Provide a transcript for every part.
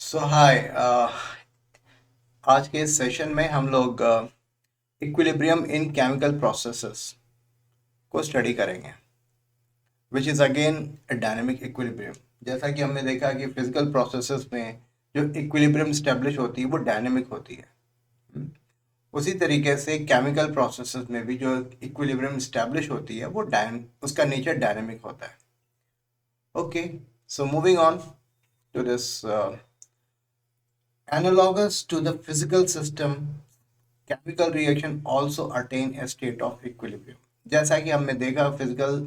सो हाय। आज के इस सेशन में हम लोग इक्विलिब्रियम इन केमिकल प्रोसेसेस को स्टडी करेंगे, which is again dynamic equilibrium. जैसा कि हमने देखा कि फिजिकल प्रोसेसेस में जो इक्विलिब्रियम स्टेब्लिश होती है वो डायनेमिक होती है। हम्म। उसी तरीके से केमिकल प्रोसेसेस में भी जो इक्विलिब्रियम स्टेब्लिश होती है वो उसका नेचर डायनेमिक होता है। Okay, so moving on to this, analogous to the physical system, chemical reaction also attain a state of equilibrium। जैसा कि हमने देखा फिजिकल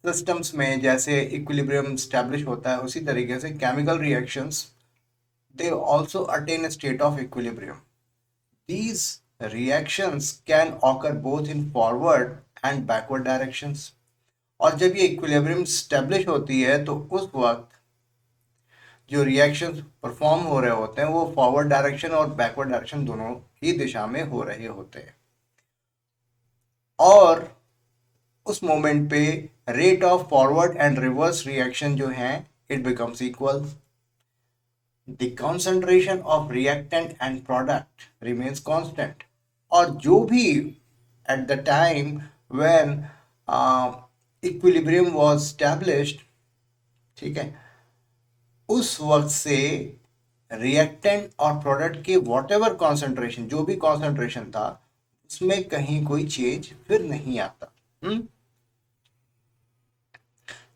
सिस्टम्स में जैसे इक्विलिब्रियम स्टैब्लिश होता है, उसी तरीके से chemical reactions they also attain a state of equilibrium। These reactions can occur both in forward and backward directions। और जब ये इक्विलिब्रियम स्टैब्लिश होती है तो उस वक्त जो रिएक्शंस परफॉर्म हो रहे होते हैं वो फॉरवर्ड डायरेक्शन और बैकवर्ड डायरेक्शन दोनों ही दिशा में हो रहे होते हैं। और उस मोमेंट पे rate of forward and reverse reaction जो है it becomes equal. The concentration of reactant and product remains constant. और जो भी at the time when equilibrium was established, ठीक है, उस वक्त से रिएक्टेंट और प्रोडक्ट के वॉट एवर कॉन्सेंट्रेशन, जो भी कॉन्सेंट्रेशन था, उसमें कहीं कोई चेंज फिर नहीं आता।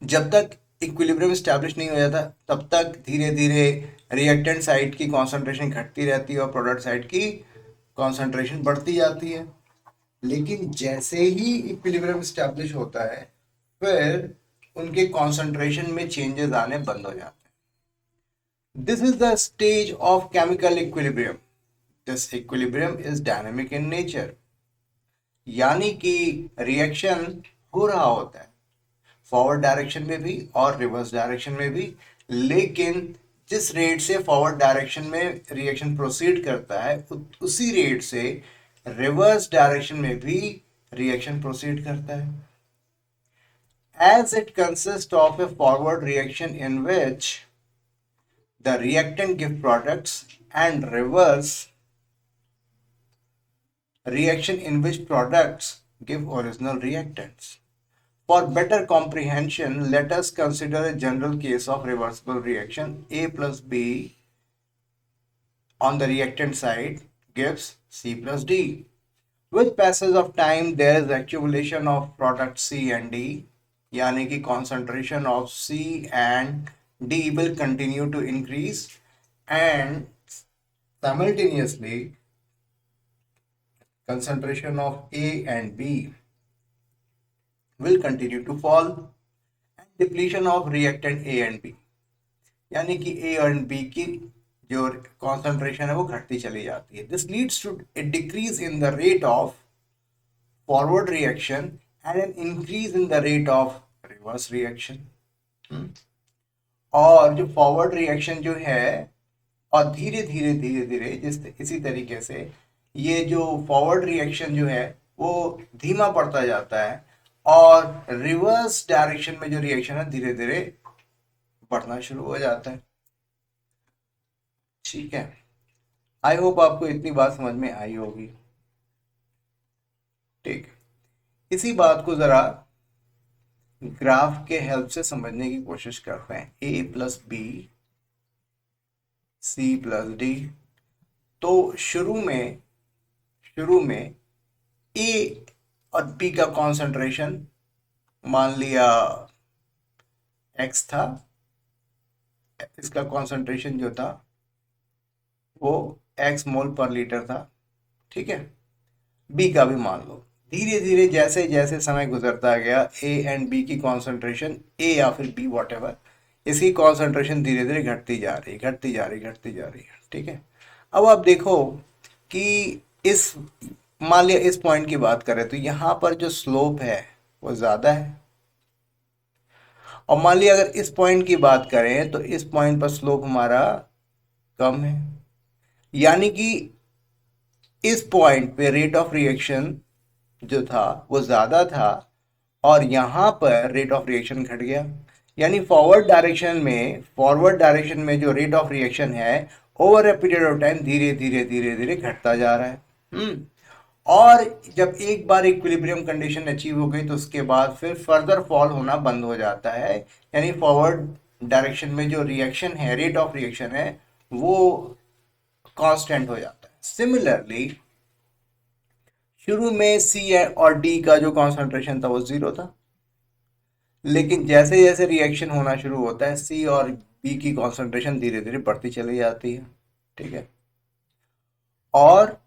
जब तक इक्विलिब्रियम स्टैब्लिश नहीं हो जाता तब तक धीरे धीरे रिएक्टेंट साइड की कॉन्सेंट्रेशन घटती रहती है और प्रोडक्ट साइड की कॉन्सेंट्रेशन बढ़ती जाती है। लेकिन जैसे ही इक्विलिब्रियम स्टैब्लिश होता है फिर उनके कॉन्सेंट्रेशन में चेंजेस आने बंद हो जाते हैं। This is the stage of chemical equilibrium. This equilibrium is dynamic in nature, यानी कि रिएक्शन हो रहा होता है फॉरवर्ड डायरेक्शन में भी और रिवर्स डायरेक्शन में भी। लेकिन जिस रेट से फॉरवर्ड डायरेक्शन में रिएक्शन प्रोसीड करता है उसी रेट से रिवर्स डायरेक्शन में भी रिएक्शन प्रोसीड करता है। As it consists of a forward reaction in which the reactant give products and reverse reaction in which products give original reactants. For better comprehension, let us consider a general case of reversible reaction. A plus B on the reactant side gives C plus D. With passage of time, there is accumulation of product C and D, यानी कि concentration of C and D will continue to increase, and simultaneously concentration of A and B will continue to fall, and depletion of reactant A and B, यानी कि A and B की जो concentration है वो घटती चली जाती है। This leads to a decrease in the rate of forward reaction and an increase in the rate of reverse reaction। और जो फॉरवर्ड रिएक्शन जो है, और धीरे धीरे धीरे धीरे इसी तरीके से ये जो फॉरवर्ड रिएक्शन जो है वो धीमा पड़ता जाता है और रिवर्स डायरेक्शन में जो रिएक्शन है धीरे धीरे बढ़ना शुरू हो जाता है। ठीक है, आई होप आपको इतनी बात समझ में आई होगी। ठीक, इसी बात को जरा ग्राफ के हेल्प से समझने की कोशिश करते हैं। A plus B C plus D. तो शुरू में ए और बी का कॉन्सेंट्रेशन मान लिया एक्स था, इसका कॉन्सेंट्रेशन जो था वो एक्स मोल पर लीटर था। ठीक है, बी का भी मान लो। धीरे धीरे जैसे जैसे समय गुजरता गया ए एंड बी की कॉन्सेंट्रेशन, ए या फिर बी वॉट एवर, इसकी कॉन्सेंट्रेशन धीरे धीरे घटती जा रही है। ठीक है, अब आप देखो कि इस मान लिया इस पॉइंट की बात करें तो यहाँ पर जो स्लोप है वो ज़्यादा है, और मान लिया अगर इस पॉइंट की बात करें तो इस पॉइंट पर स्लोप हमारा कम है, यानी कि इस पॉइंट पे रेट ऑफ रिएक्शन जो था वो ज़्यादा था और यहाँ पर रेट ऑफ रिएक्शन घट गया। यानी फॉरवर्ड डायरेक्शन में जो रेट ऑफ रिएक्शन है over a period of time धीरे धीरे धीरे धीरे घटता जा रहा है। और जब एक बार इक्विलिब्रियम कंडीशन अचीव हो गई तो उसके बाद फिर फर्दर फॉल होना बंद हो जाता है। यानी फॉरवर्ड डायरेक्शन में जो रिएक्शन है, रेट ऑफ रिएक्शन है, वो कांस्टेंट हो जाता है। सिमिलरली शुरू में सी और डी का जो कॉन्सेंट्रेशन था वो जीरो था, लेकिन जैसे जैसे रिएक्शन होना शुरू होता है सी और बी की कॉन्सेंट्रेशन धीरे धीरे बढ़ती चली जाती है। ठीक है, और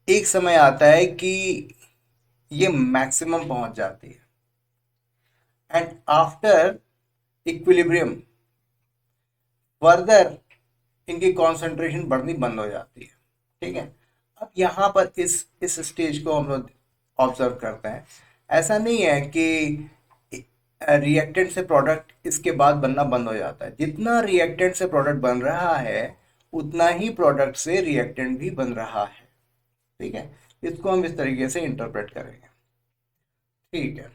एक समय आता है कि ये मैक्सिमम पहुंच जाती है एंड आफ्टर इक्विलिब्रियम फर्दर इनकी कॉन्सेंट्रेशन बढ़नी बंद हो जाती है। ठीक है, अब यहाँ पर इस स्टेज को हम लोग ऑब्जर्व करते हैं। ऐसा नहीं है कि रिएक्टेंट से प्रोडक्ट इसके बाद बनना बंद हो जाता है। जितना रिएक्टेंट से प्रोडक्ट बन रहा है उतना ही प्रोडक्ट से रिएक्टेंट भी बन रहा है। ठीक है, इसको हम इस तरीके से इंटरप्रेट करेंगे। ठीक है,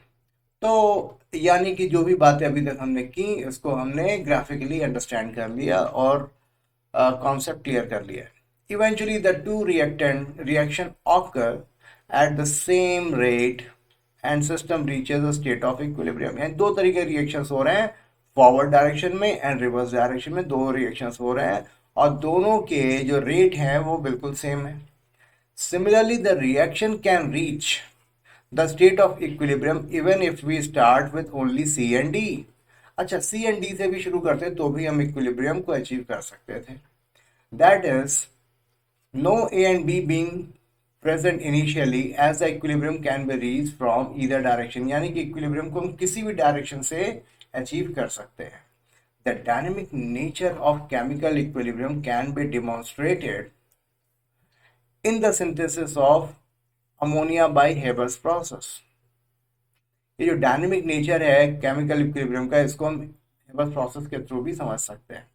तो यानी कि जो भी बातें अभी तक हमने की उसको हमने ग्राफिकली अंडरस्टैंड कर लिया और कॉन्सेप्ट क्लियर कर लिया। Eventually the two reactant reaction occur at the same rate and system reaches a state of equilibrium. यानी दो तरीके रिएक्शंस हो रहे हैं, फॉरवर्ड डायरेक्शन में एंड रिवर्स डायरेक्शन में दो रिएक्शंस हो रहे हैं और दोनों के जो रेट हैं वो बिल्कुल सेम है। Similarly the reaction can reach the state of equilibrium even if we start with only C and D. अच्छा, सी एंड डी से भी शुरू करते तो भी हम इक्विलिब्रियम को अचीव कर सकते थे। That is no A and B being present initially as the equilibrium can be reach from either direction. यानी कि इक्विलिब्रियम को हम किसी भी डायरेक्शन से अचीव कर सकते हैं। The dynamic nature of chemical equilibrium can B demonstrated in the synthesis of ammonia bye Haber's process. ये जो डायनेमिक नेचर है केमिकल इक्विलिब्रियम का, इसको हम हेबर्स प्रोसेस के थ्रू भी समझ सकते हैं।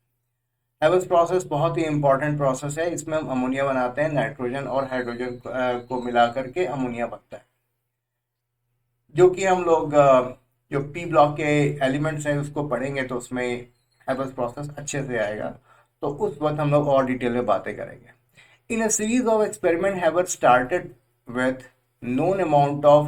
हेबर्स प्रोसेस बहुत ही इंपॉर्टेंट प्रोसेस है। इसमें हम अमोनिया बनाते हैं, नाइट्रोजन और हाइड्रोजन को मिला करके अमोनिया बनता है, जो कि हम लोग जो पी ब्लॉक के एलिमेंट्स हैं उसको पढ़ेंगे तो उसमें हेबर्स प्रोसेस अच्छे से आएगा, तो उस वक्त हम लोग और डिटेल में बातें करेंगे। In a series of experiments, Haber started with known amount of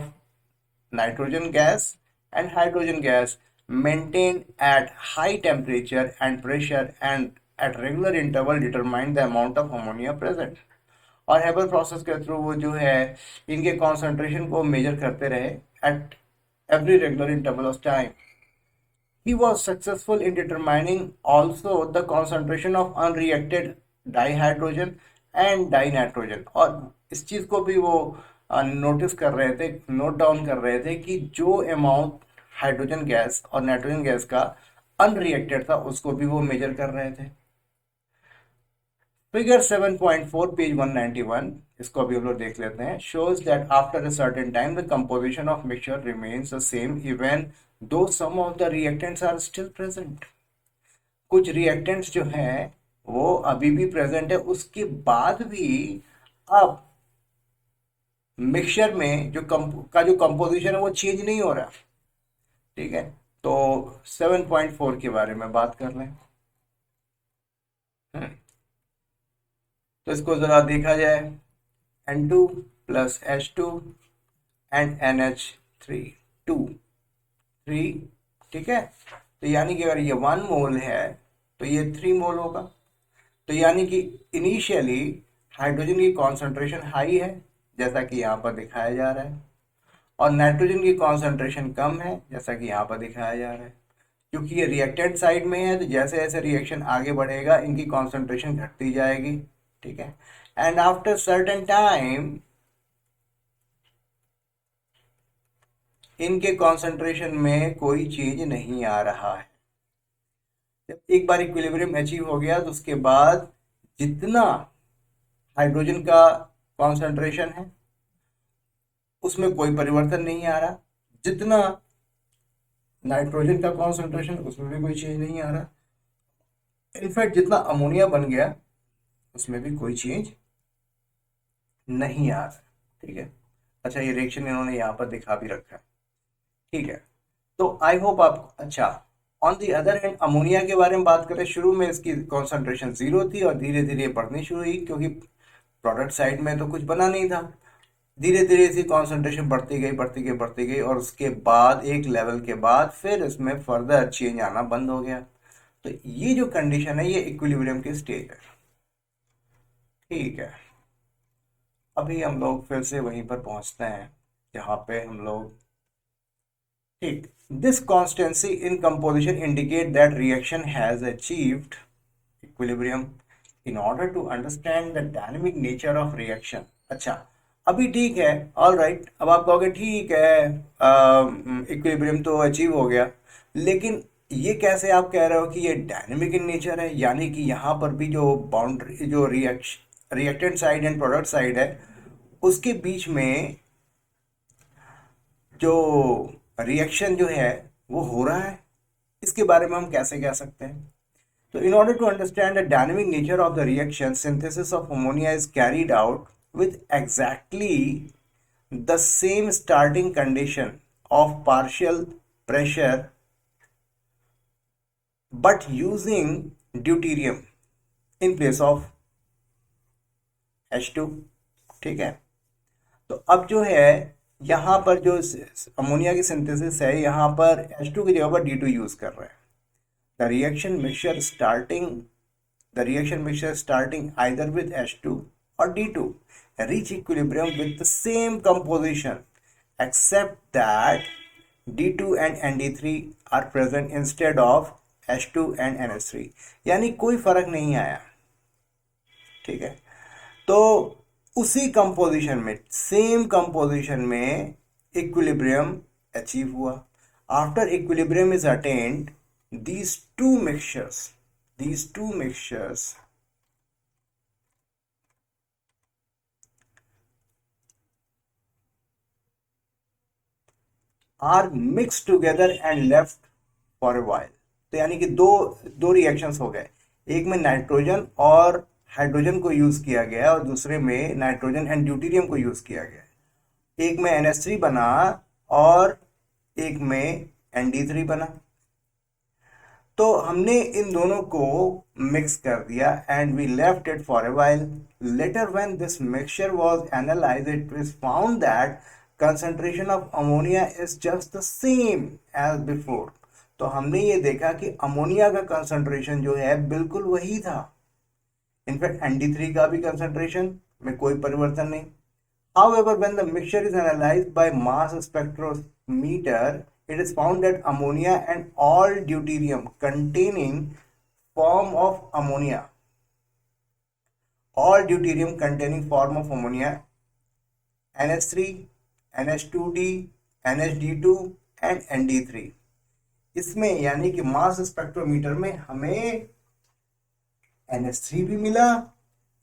nitrogen gas and hydrogen gas maintained at high temperature and pressure and at regular interval determined the amount of ammonia present। और Haber process के through वो जो है इनके concentration को major करते रहे at every regular interval of time. He was successful in determining also the concentration of unreacted dihydrogen and dinitrogen। और इस चीज को भी वो नोटिस कर रहे थे, नोट डाउन कर रहे थे कि जो अमाउंट हाइड्रोजन गैस और नाइट्रोजन गैस का अनरिएक्टेड था उसको भी वो मेजर कर रहे थे। फिगर 7.4 पेज 191, इसको अभी हम लोग देख लेते हैं। shows that after a certain time the composition of mixture remains the same even though some of the reactants are still present। कुछ रिएक्टेंट्स जो हैं वो अभी भी प्रेजेंट है, उसके बाद भी अब मिक्सचर में जो जो कंपोजिशन है वो चेंज नहीं हो रहा। ठीक है, तो 7.4 के बारे में बात कर लें। तो इसको जरा देखा जाए, N2 plus H2 and NH3 2 3। ठीक है, तो यानी कि अगर ये 1 मोल है तो ये 3 मोल होगा। तो यानी कि इनिशियली हाइड्रोजन की कॉन्सेंट्रेशन हाई है जैसा कि यहाँ पर दिखाया जा रहा है, और नाइट्रोजन की कॉन्सेंट्रेशन कम है जैसा कि यहाँ पर दिखाया जा रहा है। क्योंकि ये रिएक्टेंट साइड में है तो जैसे जैसे रिएक्शन आगे बढ़ेगा इनकी कॉन्सेंट्रेशन घटती जाएगी। ठीक है, एंड आफ्टर सर्टेन टाइम इनके कॉन्सेंट्रेशन में कोई चेंज नहीं आ रहा है। जब एक बार इक्विलिब्रियम अचीव हो गया तो उसके बाद जितना हाइड्रोजन का कॉन्सेंट्रेशन है उसमें कोई परिवर्तन नहीं आ रहा, जितना नाइट्रोजन का कॉन्सेंट्रेशन उसमें भी कोई चेंज नहीं आ रहा, इनफैक्ट जितना अमोनिया बन गया उसमें भी कोई चेंज नहीं आ रहा। ठीक है, अच्छा ये रिएक्शन इन्होंने यहाँ पर दिखा भी रखा है। ठीक है, तो आई होप आप, अच्छा on the other hand ammonia के बारे में बात करें, शुरू में इसकी कॉन्सेंट्रेशन 0 थी और धीरे धीरे बढ़नी शुरू हुई, क्योंकि प्रोडक्ट साइड में तो कुछ बना नहीं था। धीरे धीरे इसकी कॉन्सेंट्रेशन बढ़ती गई बढ़ती गई बढ़ती गई, और उसके बाद एक लेवल के बाद फिर इसमें फर्दर चेंज आना बंद हो गया। तो ये जो कंडीशन है ये इक्विलिब्रियम की स्टेज है। ठीक है, अभी हम लोग फिर से वहीं पर पहुंचते हैं जहाँ पे हम लोग, ठीक, this constancy in composition indicate that reaction has achieved equilibrium. In order to understand the dynamic nature of reaction, अच्छा, अभी ठीक है, ऑल राइट, अब आप कहोगे ठीक है, इक्विलिब्रियम तो अचीव हो गया, लेकिन ये कैसे आप कह रहे हो कि ये डायनेमिक इन नेचर है, यानी कि यहाँ पर भी जो बाउंड्री, जो reactant side and product side है, उसके बीच में जो रिएक्शन जो है वो हो रहा है, इसके बारे में हम कैसे कह सकते हैं? तो in order to understand the dynamic nature of the reaction, synthesis of ammonia is carried out with exactly the same starting condition of partial pressure but using deuterium in place of H2। ठीक है, तो अब जो है यहाँ पर जो ammonia की सिंथेसिस है, यहाँ पर H2 की जगह पर D2 यूज कर रहे हैं। The reaction mixture starting either with H2 or D2 reach equilibrium with the same composition, except that D2 and ND3 are present instead of H2 and NH3। यानी कोई फर्क नहीं आया। ठीक है, तो उसी कंपोजिशन में, सेम कंपोजिशन में इक्विलिब्रियम अचीव हुआ। After equilibrium is attend, these two mixtures are mixed together and left for a while। तो यानी कि दो रिएक्शंस हो गए, एक में नाइट्रोजन और हाइड्रोजन को यूज किया गया और दूसरे में नाइट्रोजन एंड ड्यूटेरियम को यूज किया गया। एक में NH3 बना और एक में ND3 बना। तो हमने इन दोनों को मिक्स कर दिया and we left it for a while. Later when this mixture was analysed, it was found that concentration of ammonia is just the same as before। तो हमने ये देखा कि अमोनिया का कंसंट्रेशन जो है बिल्कुल वही था। इनफैक्ट ND3 का भी कंसंट्रेशन में कोई परिवर्तन नहीं। However, when the mixture is analyzed by mass spectrometer, it is found that ammonia and all deuterium containing form of ammonia, NH3, NH2D, NHD2 and ND3, इसमें यानी कि मास स्पेक्ट्रोमीटर में हमें NH3 भी मिला,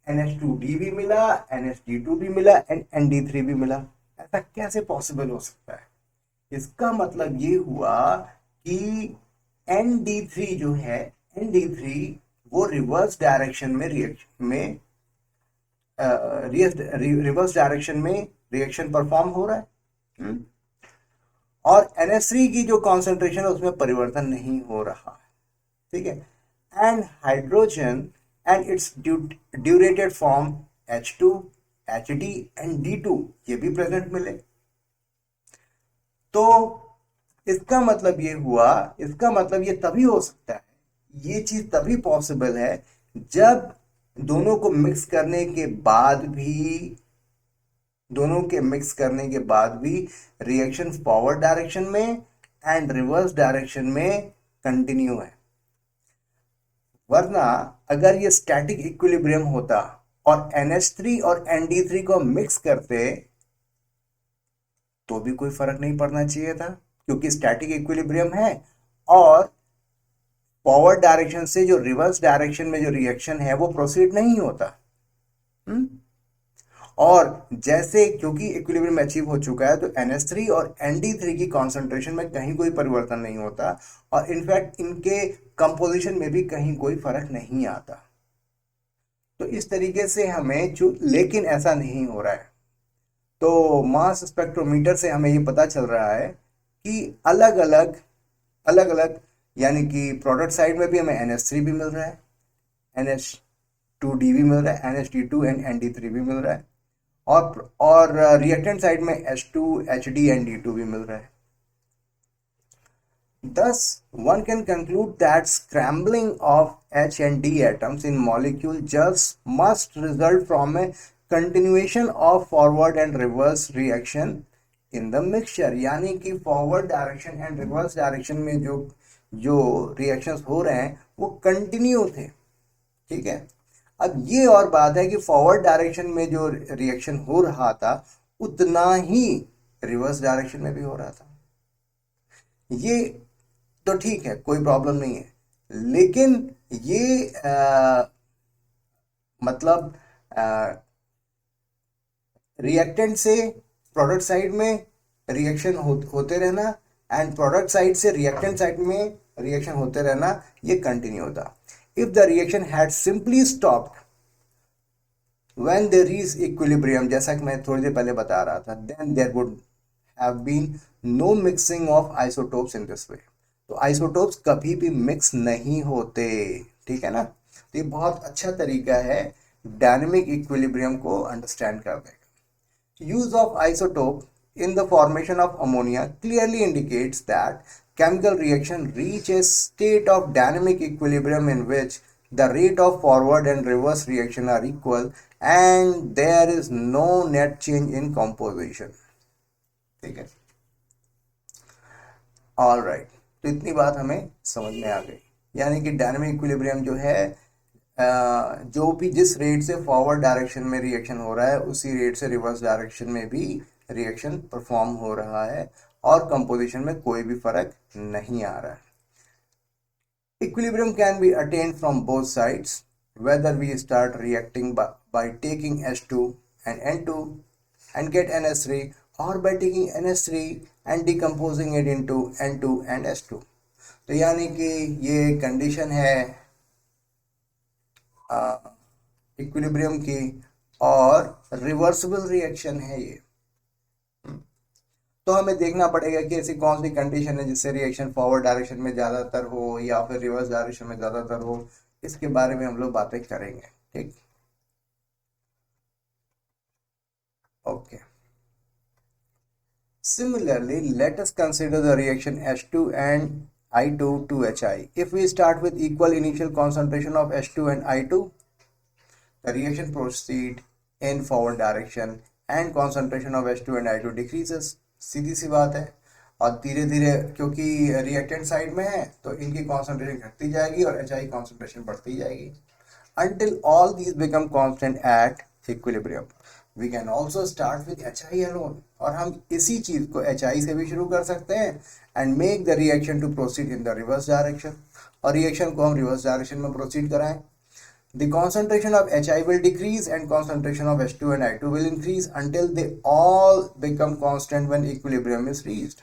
NH2D भी मिला, NHD2 भी मिला एंड ND3 भी मिला। ऐसा कैसे पॉसिबल हो सकता है? इसका मतलब ये हुआ कि ND3 जो है, ND3 वो रिवर्स डायरेक्शन में रिवर्स डायरेक्शन में रिएक्शन परफॉर्म हो रहा है। और NH3 की जो कॉन्सेंट्रेशन है उसमें परिवर्तन नहीं हो रहा है। ठीक है, and hydrogen and its deuterated form H2, HD and D2 ये भी प्रेजेंट मिले। तो इसका मतलब ये हुआ, इसका मतलब ये तभी हो सकता है, ये चीज तभी पॉसिबल है जब दोनों को मिक्स करने के बाद भी रिएक्शन फॉरवर्ड डायरेक्शन में एंड रिवर्स डायरेक्शन में कंटिन्यू है। वरना अगर ये स्टैटिक इक्विलिब्रियम होता और NH3 और ND3 को मिक्स करते तो भी कोई फर्क नहीं पड़ना चाहिए था, क्योंकि स्टैटिक इक्विलिब्रियम है और फॉरवर्ड डायरेक्शन से जो रिवर्स डायरेक्शन में जो रिएक्शन है वो प्रोसीड नहीं होता। और जैसे क्योंकि इक्विलिब्रियम अचीव हो चुका है तो NH3 और ND3 की कॉन्सेंट्रेशन में कहीं कोई परिवर्तन नहीं होता और इनफैक्ट इनके कंपोजिशन में भी कहीं कोई फर्क नहीं आता। तो इस तरीके से हमें लेकिन ऐसा नहीं हो रहा है। तो मास स्पेक्ट्रोमीटर से हमें ये पता चल रहा है कि अलग अलग यानी कि प्रोडक्ट साइड में भी हमें NH3 भी मिल रहा है, NH2D भी मिल रहा है, NH2 एंड ND3 भी मिल रहा है, और रिएक्टेंट साइड में H2HD एंड D2 भी मिल रहा है. Thus, one can conclude that scrambling of H and D atoms in molecule just must result from a continuation of forward and reverse reaction in the mixture. यानी कि forward direction and reverse direction में जो जो reactions हो रहे हैं वो continue थे. ठीक है. अब ये और बात है कि फॉरवर्ड डायरेक्शन में जो रिएक्शन हो रहा था उतना ही रिवर्स डायरेक्शन में भी हो रहा था. ये तो ठीक है, कोई प्रॉब्लम नहीं है, लेकिन ये मतलब रिएक्टेंट से प्रोडक्ट साइड में रिएक्शन होते रहना एंड प्रोडक्ट साइड से रिएक्टेंट साइड में रिएक्शन होते रहना, ये कंटिन्यू होता. If the reaction had simply stopped when there is equilibrium, जैसा कि मैं थोड़ी देर पहले बता रहा था, then there would have been no mixing of isotopes in this way. तो आइसोटोप्स कभी भी मिक्स नहीं होते. ठीक है ना. तो ये बहुत अच्छा तरीका है डायनेमिक इक्विलिब्रियम को अंडरस्टैंड करने का. Use of isotope in the formation of ammonia clearly indicates that chemical reaction reach a state of dynamic equilibrium in which the rate of forward and reverse reaction are equal and there is no net change in composition. ठीक है. All right. तो इतनी बात हमें समझ में आ गई. यानी कि डायनेमिक इक्विलिब्रियम जो है जो भी जिस रेट से फॉरवर्ड डायरेक्शन में रिएक्शन हो रहा है उसी रेट से रिवर्स डायरेक्शन में भी रिएक्शन परफॉर्म हो रहा है और कंपोजिशन में कोई भी फर्क नहीं आ रहा है. Equilibrium can B attend from both sides whether we start reacting by taking H2 and N2 and get NH3 or by taking NH3 and decomposing it into N2 and H2. तो यानी कि ये कंडीशन है equilibrium की और reversible reaction है ये. तो हमें देखना पड़ेगा कि ऐसी कौन सी कंडीशन है जिससे रिएक्शन फॉरवर्ड डायरेक्शन में ज़्यादातर हो या फिर रिवर्स डायरेक्शन में ज़्यादातर हो. इसके बारे में हम लोग बातें करेंगे. ठीक. Okay. Similarly, let us consider the reaction H2 and I2 to HI. If we start with equal initial concentration of H2 and I2, the reaction proceed in forward direction and concentration of H2 and I2 decreases. सीधी सी बात है. और धीरे धीरे क्योंकि reactant side में है तो इनकी कॉन्सेंट्रेशन घटती जाएगी और HI कॉन्सेंट्रेशन बढ़ती जाएगी until all these become constant at equilibrium. We can also start with HI alone. और हम इसी चीज को HI से भी शुरू कर सकते हैं and make the reaction to proceed in the reverse direction. और रिएक्शन को हम रिवर्स डायरेक्शन में प्रोसीड कराएं. The concentration of HI will decrease and concentration of H2 and I2 will increase until they all become constant when equilibrium is reached.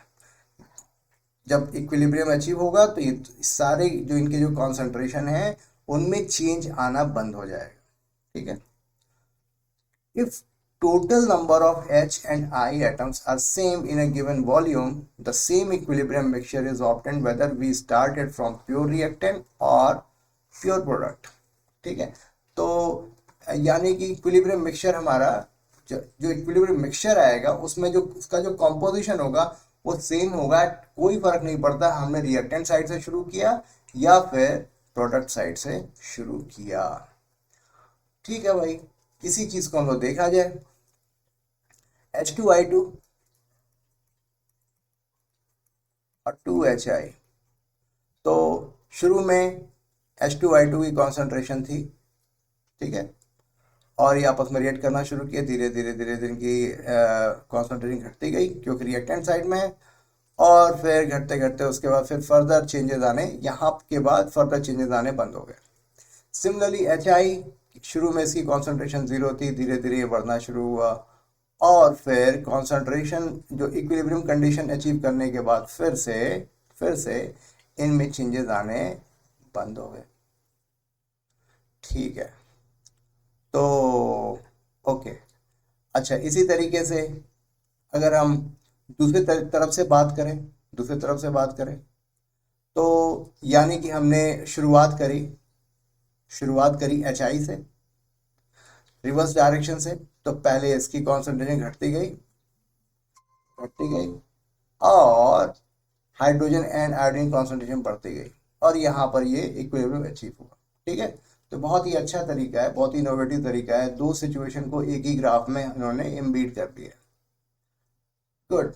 जब equilibrium achieve होगा तो ये सारे जो इनके जो कॉन्सेंट्रेशन है उनमें चेंज आना बंद हो जाएगा. ठीक है. If total number of H and I atoms are same in a given volume, the same equilibrium mixture is obtained whether we started from pure reactant or pure product. ठीक है. तो यानी कि इक्विलिब्रियम मिक्सचर हमारा जो equilibrium mixture आएगा उसमें जो उसका जो कॉम्पोजिशन होगा वो सेम होगा. कोई फर्क नहीं पड़ता हमने रिएक्टेंट साइड से शुरू किया या फिर प्रोडक्ट साइड से शुरू किया. ठीक है भाई. इसी चीज को हम लोग देखा जाए. H2I2 और 2HI. तो शुरू में H2I2 की कॉन्सेंट्रेशन थी. ठीक है. और ये आपस में रिएक्ट करना शुरू किया. धीरे धीरे धीरे धीरे इनकी कॉन्सेंट्रेशन घटती गई क्योंकि रिएक्टेंट साइड में है. और फिर घटते घटते उसके बाद फिर फर्दर चेंजेस आने यहाँ के बाद फर्दर चेंजेस आने बंद हो गए. सिमिलरली HI शुरू में इसकी कॉन्सेंट्रेशन 0 थी. धीरे धीरे ये बढ़ना शुरू हुआ और फिर कॉन्सेंट्रेशन जो इक्विलिब्रियम कंडीशन अचीव करने के बाद फिर से इनमें चेंजेस आने बंद हो गए. ठीक है. तो ओके. अच्छा, इसी तरीके से अगर हम दूसरी तरफ से बात करें तो यानी कि हमने शुरुआत करी HI से, रिवर्स डायरेक्शन से। तो पहले इसकी कॉन्सेंट्रेशन घटती गई और हाइड्रोजन एंड आयोडीन कॉन्सेंट्रेशन बढ़ती गई और यहाँ पर ये इक्विलिब्रियम अचीव हुआ। ठीक है, तो बहुत ही अच्छा तरीका है, बहुत ही इनोवेटिव तरीका है, दो सिचुएशन को एक ही ग्राफ में इन्होंने एम्बीड कर दिया। गुड।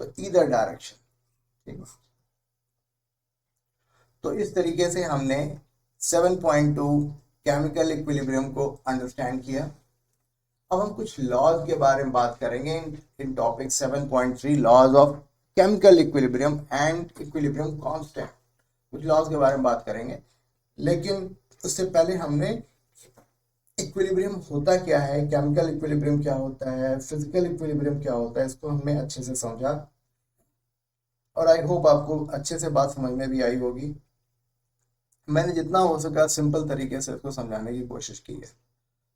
तो ईदर डायरेक्शन, ठीक है। तो इस तरीके से हमने 7.2 केमिकल इक्विलिब्रियम को अंडरस्टैंड किया। अब हम कुछ लॉज के बारे में बात करेंगे इन topic 7.3 laws of chemical equilibrium and equilibrium constant. कुछ लॉज के बारे में बात करेंगे, लेकिन उससे पहले हमने इक्विलिब्रियम होता क्या है, केमिकल इक्विलिब्रियम क्या होता है, फिजिकल इक्विलिब्रियम क्या होता है, इसको हमने अच्छे से समझा और आई होप आपको अच्छे से बात समझ में भी आई होगी। मैंने जितना हो सका सिंपल तरीके से इसको समझाने की कोशिश की है।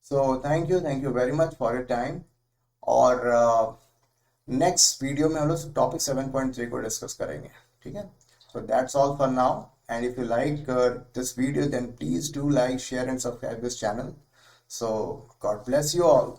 So thank you very much for your time. और नेक्स्ट वीडियो में हम लोग टॉपिक 7.3 को डिस्कस करेंगे। ठीक है, so that's all for now, and if you like this video then please do like, share and subscribe this channel. So God bless you all.